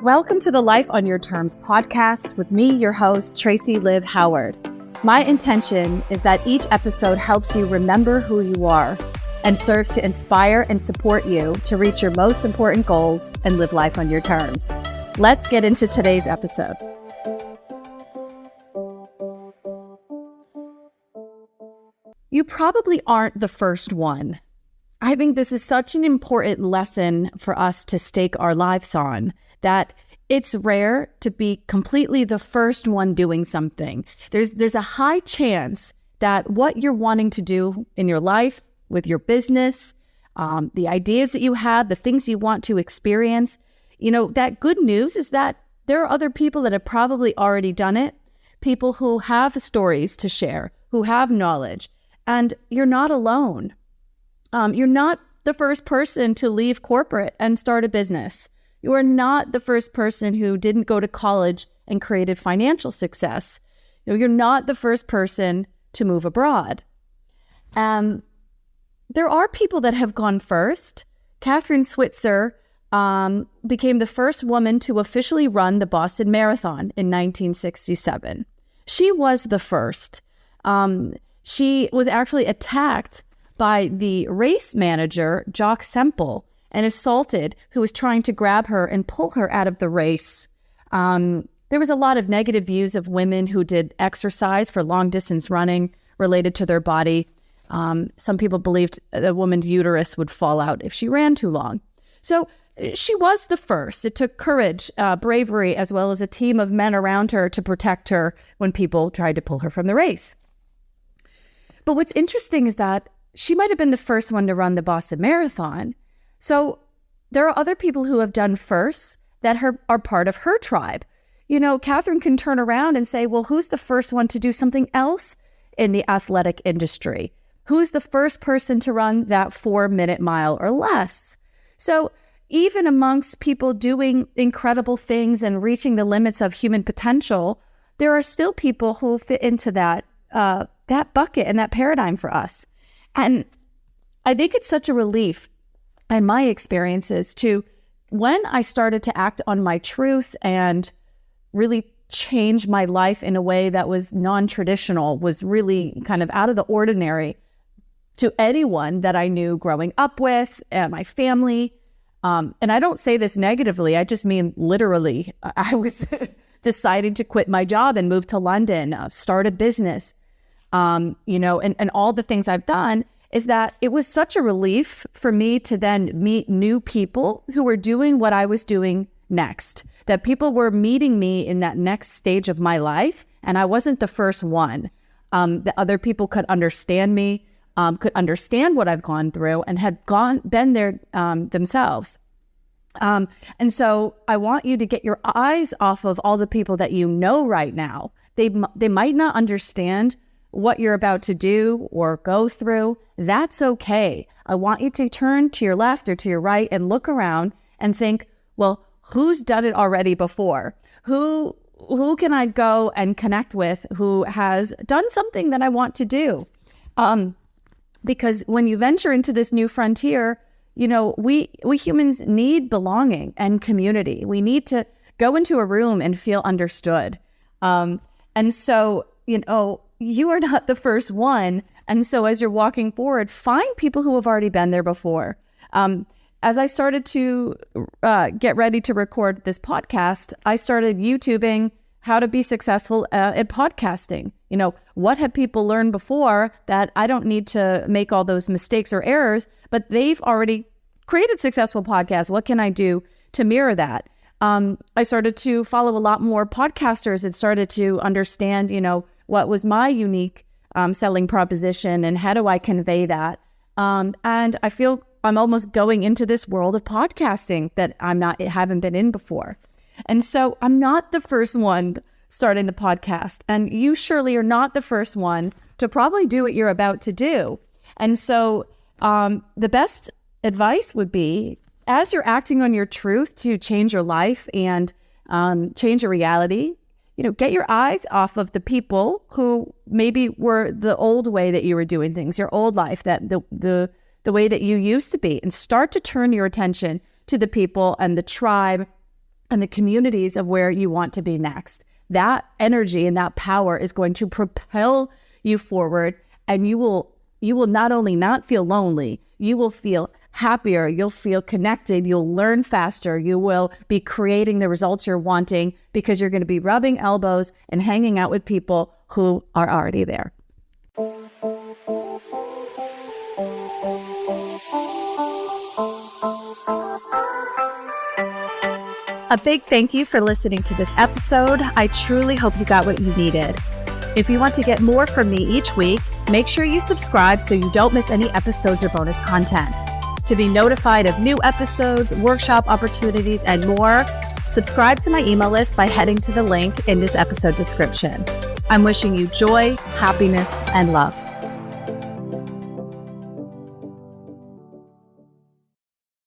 Welcome to the Life on Your Terms podcast with me, your host, Tracey Liv Howard. My intention is that each episode helps you remember who you are and serves to inspire and support you to reach your most important goals and live life on your terms. Let's get into today's episode. You probably aren't the first one. I think this is such an important lesson for us to stake our lives on, that it's rare to be completely the first one doing something. There's a high chance that what you're wanting to do in your life, with your business, the ideas that you have, the things you want to experience, that good news is that there are other people that have probably already done it, people who have stories to share, who have knowledge, and you're not alone. You're not the first person to leave corporate and start a business. You are not the first person who didn't go to college and created financial success. You're not the first person to move abroad. There are people that have gone first. Catherine Switzer became the first woman to officially run the Boston Marathon in 1967. She was the first. She was actually attacked by the race manager, Jock Semple, and assaulted, who was trying to grab her and pull her out of the race. There was a lot of negative views of women who did exercise for long distance running related to their body. Some people believed a woman's uterus would fall out if she ran too long. So she was the first. It took courage, bravery, as well as a team of men around her to protect her when people tried to pull her from the race. But what's interesting is that she might have been the first one to run the Boston Marathon. So there are other people who have done first that are part of her tribe. Catherine can turn around and say, well, who's the first one to do something else in the athletic industry? Who's the first person to run that 4-minute mile or less? So even amongst people doing incredible things and reaching the limits of human potential, there are still people who fit into that bucket and that paradigm for us. And I think it's such a relief in my experiences when I started to act on my truth and really change my life in a way that was non-traditional, was really kind of out of the ordinary to anyone that I knew growing up with, and my family. And I don't say this negatively, I just mean literally. I was deciding to quit my job and move to London, start a business. And all the things I've done, is that it was such a relief for me to then meet new people who were doing what I was doing next, that people were meeting me in that next stage of my life, and I wasn't the first one. That other people could understand me, could understand what I've gone through, and had been there themselves. And so I want you to get your eyes off of all the people that you know right now. They might not understand what you're about to do or go through. That's okay. I want you to turn to your left or to your right and look around and think, well, who's done it already before? Who can I go and connect with who has done something that I want to do? Because when you venture into this new frontier, we humans need belonging and community. We need to go into a room and feel understood. And so, you are not the first one. And so as you're walking forward, find people who have already been there before. As I started to get ready to record this podcast, I started YouTubing how to be successful at podcasting. What have people learned before that I don't need to make all those mistakes or errors, but they've already created successful podcasts. What can I do to mirror that? I started to follow a lot more podcasters and started to understand, what was my unique selling proposition and how do I convey that? And I feel I'm almost going into this world of podcasting that haven't been in before. And so I'm not the first one starting the podcast, and you surely are not the first one to probably do what you're about to do. And so the best advice would be, as you're acting on your truth to change your life and change your reality, get your eyes off of the people who maybe were the old way that you were doing things, your old life, that the way that you used to be, and start to turn your attention to the people and the tribe and the communities of where you want to be next. That energy and that power is going to propel you forward, and you will not only not feel lonely, you will feel happier, you'll feel connected, you'll learn faster, you will be creating the results you're wanting because you're going to be rubbing elbows and hanging out with people who are already there. A big thank you for listening to this episode. I truly hope you got what you needed. If you want to get more from me each week, make sure you subscribe so you don't miss any episodes or bonus content. To be notified of new episodes, workshop opportunities, and more, subscribe to my email list by heading to the link in this episode description. I'm wishing you joy, happiness, and love.